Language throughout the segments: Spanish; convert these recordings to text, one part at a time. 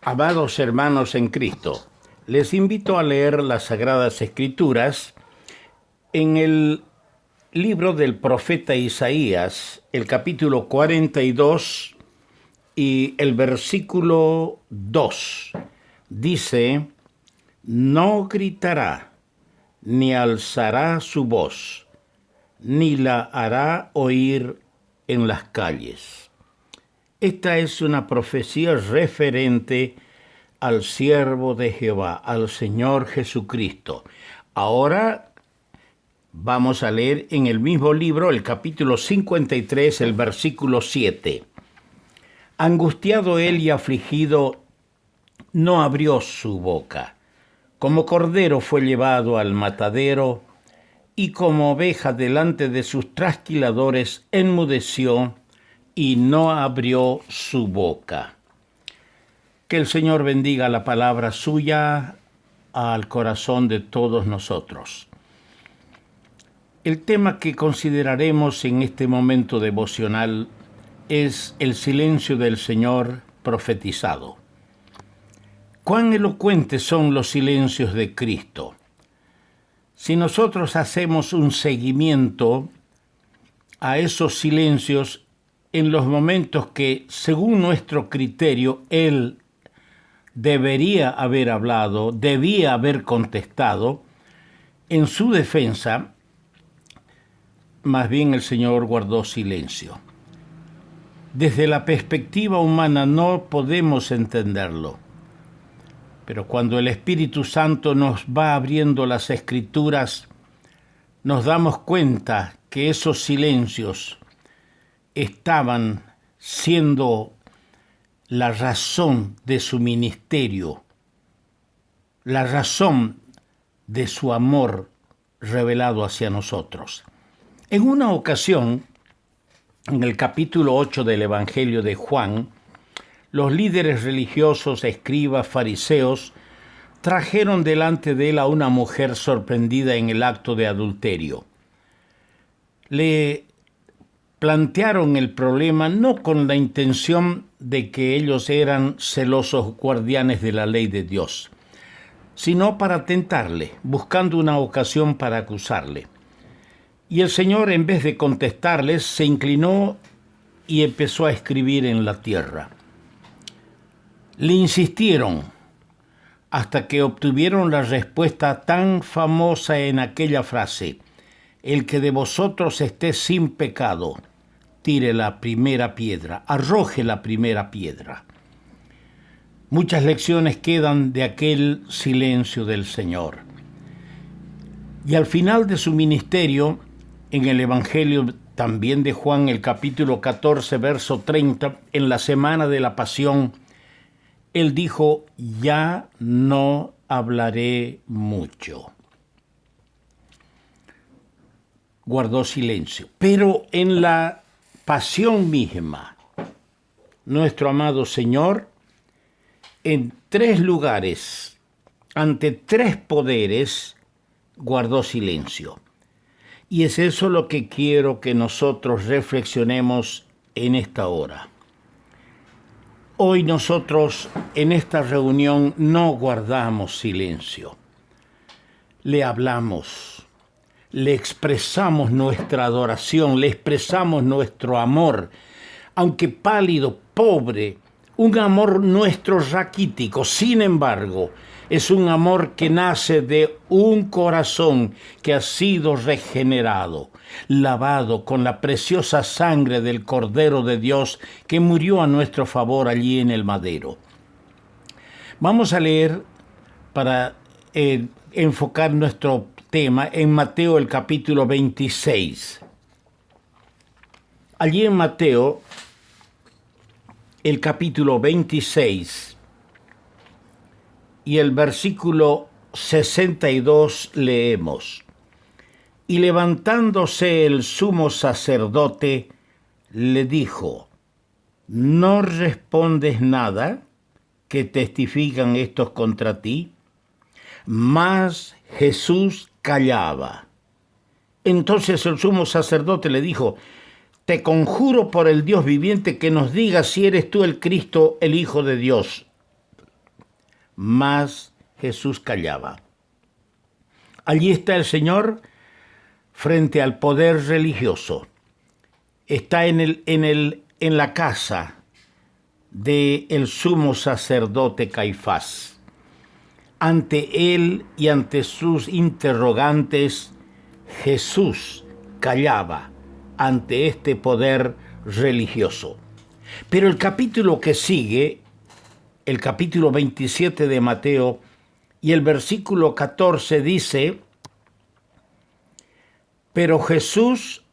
Amados hermanos en Cristo, les invito a leer las Sagradas Escrituras en el libro del profeta Isaías, el capítulo 42 y el versículo 2. Dice: no gritará, ni alzará su voz, ni la hará oír en las calles. Esta es una profecía referente al siervo de Jehová, al Señor Jesucristo. Ahora vamos a leer en el mismo libro el capítulo 53, el versículo 7. Angustiado él y afligido, no abrió su boca. Como cordero fue llevado al matadero, y como oveja delante de sus trasquiladores enmudeció, y no abrió su boca. Que el Señor bendiga la palabra suya al corazón de todos nosotros. El tema que consideraremos en este momento devocional es el silencio del Señor profetizado. Cuán elocuentes son los silencios de Cristo. Si nosotros hacemos un seguimiento a esos silencios en los momentos que, según nuestro criterio, Él debería haber hablado, debía haber contestado, en su defensa, más bien el Señor guardó silencio. Desde la perspectiva humana no podemos entenderlo, pero cuando el Espíritu Santo nos va abriendo las Escrituras, nos damos cuenta que esos silencios estaban siendo la razón de su ministerio, la razón de su amor revelado hacia nosotros. En una ocasión, en el capítulo 8 del Evangelio de Juan, los líderes religiosos, escribas, fariseos, trajeron delante de él a una mujer sorprendida en el acto de adulterio. Le plantearon el problema no con la intención de que ellos eran celosos guardianes de la ley de Dios, sino para tentarle, buscando una ocasión para acusarle. Y el Señor, en vez de contestarles, se inclinó y empezó a escribir en la tierra. Le insistieron hasta que obtuvieron la respuesta tan famosa en aquella frase: el que de vosotros esté sin pecado, tire la primera piedra, arroje la primera piedra. Muchas lecciones quedan de aquel silencio del Señor. Y al final de su ministerio, en el Evangelio también de Juan, el capítulo 14, verso 30, en la semana de la Pasión, Él dijo: ya no hablaré mucho. Guardó silencio. Pero en la Pasión misma, nuestro amado Señor, en 3 lugares, ante 3 poderes, guardó silencio. Y es eso lo que quiero que nosotros reflexionemos en esta hora. Hoy nosotros en esta reunión no guardamos silencio. Le hablamos. Le expresamos nuestra adoración, le expresamos nuestro amor, aunque pálido, pobre, un amor nuestro raquítico. Sin embargo, es un amor que nace de un corazón que ha sido regenerado, lavado con la preciosa sangre del Cordero de Dios que murió a nuestro favor allí en el madero. Vamos a leer para enfocar nuestro tema en Mateo el capítulo 26. Allí en Mateo el capítulo 26 y el versículo 62 leemos: y levantándose el sumo sacerdote le dijo: ¿no respondes nada que testifican estos contra ti? Mas Jesús callaba. Entonces el sumo sacerdote le dijo: te conjuro por el Dios viviente que nos digas si eres tú el Cristo, el Hijo de Dios. mas Jesús callaba. Allí está el Señor frente al poder religioso. Está en la casa del sumo sacerdote Caifás. Ante él y ante sus interrogantes, Jesús callaba ante este poder religioso. Pero el capítulo que sigue, el capítulo 27 de Mateo, y el versículo 14 dice: pero Jesús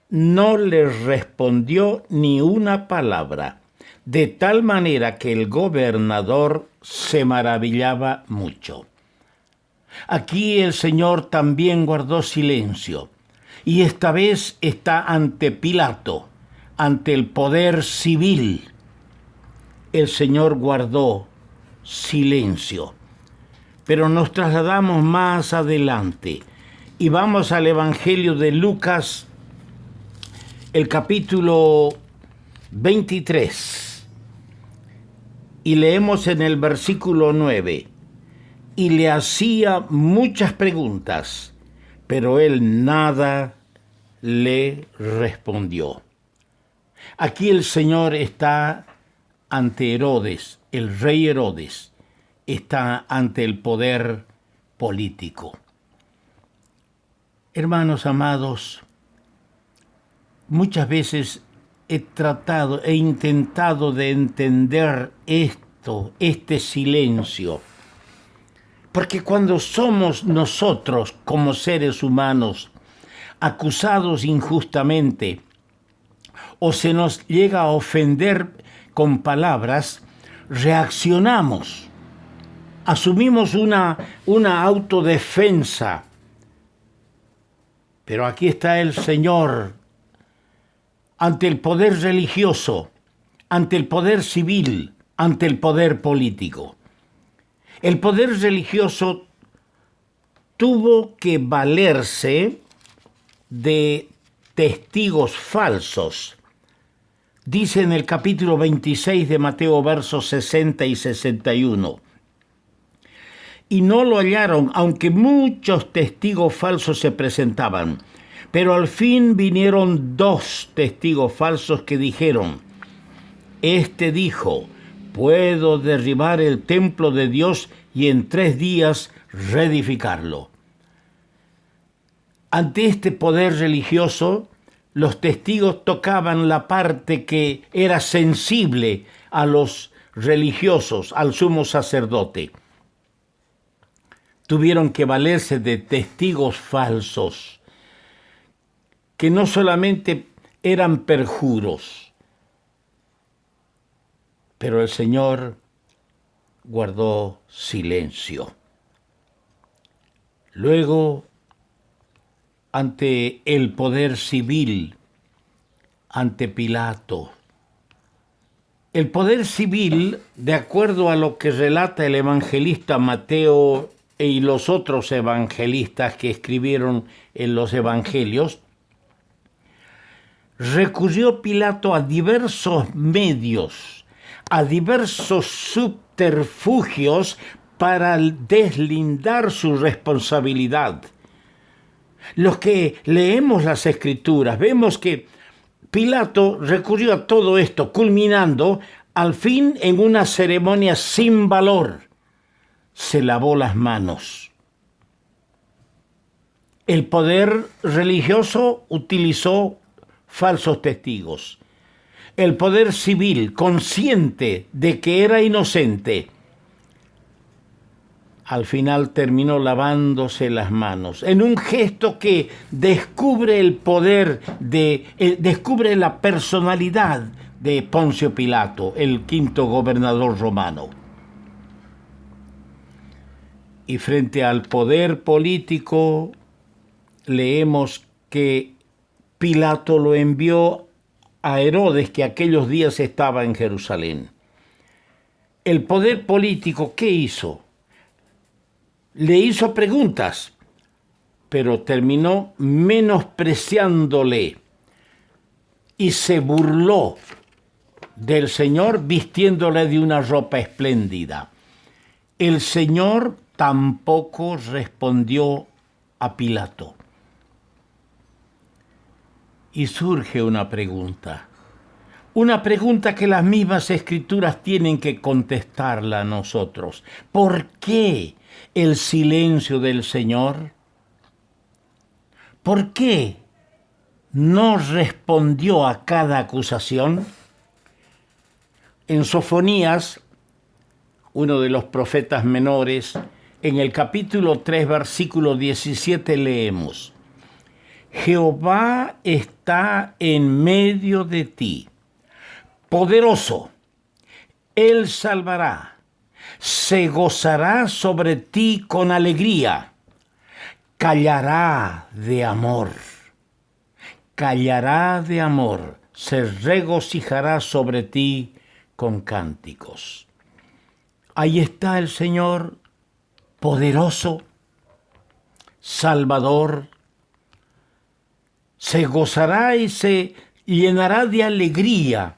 no les respondió ni una palabra, de tal manera que el gobernador se maravillaba mucho. Aquí el Señor también guardó silencio, y esta vez está ante Pilato, ante el poder civil. El Señor guardó silencio. Pero nos trasladamos más adelante y vamos al Evangelio de Lucas, el capítulo 23, y leemos en el versículo 9: y le hacía muchas preguntas, pero él nada le respondió. Aquí el Señor está ante Herodes, el rey Herodes, está ante el poder político. Hermanos amados, muchas veces he intentado de entender este silencio, porque cuando somos nosotros como seres humanos acusados injustamente o se nos llega a ofender con palabras, reaccionamos, asumimos una autodefensa. Pero aquí está el Señor ante el poder religioso, ante el poder civil, ante el poder político. El poder religioso tuvo que valerse de testigos falsos. Dice en el capítulo 26 de Mateo, versos 60 y 61. Y no lo hallaron, aunque muchos testigos falsos se presentaban. Pero al fin vinieron 2 testigos falsos que dijeron: este dijo, puedo derribar el templo de Dios y en 3 días reedificarlo. Ante este poder religioso, los testigos tocaban la parte que era sensible a los religiosos, al sumo sacerdote. Tuvieron que valerse de testigos falsos, que no solamente eran perjuros, pero el Señor guardó silencio. Luego, ante el poder civil, ante Pilato, el poder civil, de acuerdo a lo que relata el evangelista Mateo y los otros evangelistas que escribieron en los evangelios, recurrió Pilato a diversos medios, a diversos subterfugios para deslindar su responsabilidad. Los que leemos las Escrituras vemos que Pilato recurrió a todo esto, culminando al fin en una ceremonia sin valor. Se lavó las manos. El poder religioso utilizó falsos testigos. El poder civil, consciente de que era inocente, al final terminó lavándose las manos, en un gesto que descubre el poder descubre la personalidad de Poncio Pilato, el 5º gobernador romano. Y frente al poder político, leemos que Pilato lo envió a Herodes, que aquellos días estaba en Jerusalén. El poder político, ¿qué hizo? Le hizo preguntas, pero terminó menospreciándole y se burló del Señor vistiéndole de una ropa espléndida. El Señor tampoco respondió a Pilato. Y surge una pregunta que las mismas Escrituras tienen que contestarla a nosotros. ¿Por qué el silencio del Señor? ¿Por qué no respondió a cada acusación? En Sofonías, uno de los profetas menores, en el capítulo 3, versículo 17 leemos: Jehová está en medio de ti, poderoso, Él salvará, se gozará sobre ti con alegría, callará de amor, se regocijará sobre ti con cánticos. Ahí está el Señor, poderoso, Salvador, se gozará y se llenará de alegría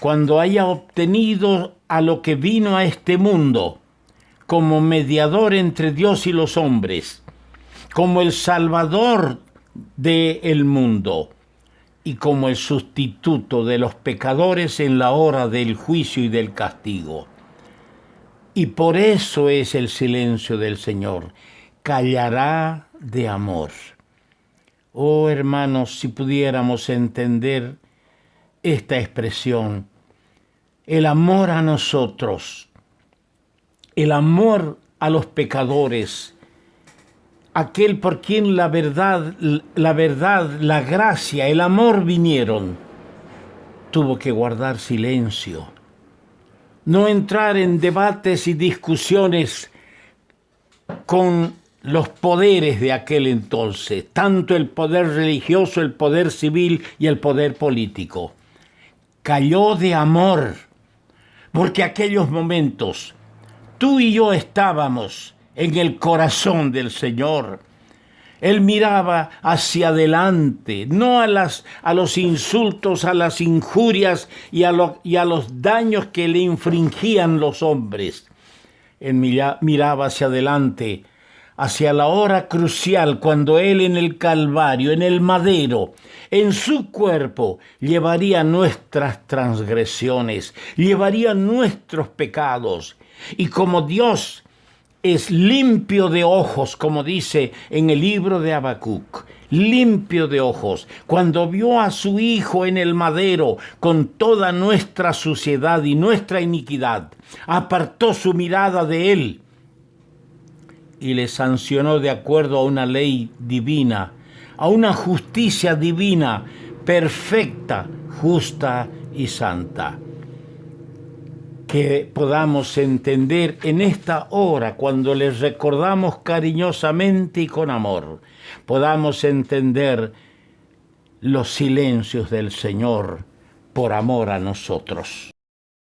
cuando haya obtenido a lo que vino a este mundo como mediador entre Dios y los hombres, como el Salvador del mundo y como el sustituto de los pecadores en la hora del juicio y del castigo. Y por eso es el silencio del Señor, callará de amor. Oh hermanos, si pudiéramos entender esta expresión, el amor a nosotros, el amor a los pecadores, aquel por quien la verdad, la gracia, el amor vinieron, tuvo que guardar silencio, no entrar en debates y discusiones con los poderes de aquel entonces, tanto el poder religioso, el poder civil y el poder político. Calló de amor, porque aquellos momentos tú y yo estábamos en el corazón del Señor. Él miraba hacia adelante, no a los insultos, a las injurias y a los daños que le infringían los hombres. Él miraba hacia adelante, hacia la hora crucial, cuando Él en el Calvario, en el madero, en su cuerpo, llevaría nuestras transgresiones, llevaría nuestros pecados. Y como Dios es limpio de ojos, como dice en el libro de Habacuc, limpio de ojos, cuando vio a su Hijo en el madero con toda nuestra suciedad y nuestra iniquidad, apartó su mirada de Él y le sancionó de acuerdo a una ley divina, a una justicia divina, perfecta, justa y santa. Que podamos entender en esta hora, cuando les recordamos cariñosamente y con amor, podamos entender los silencios del Señor por amor a nosotros.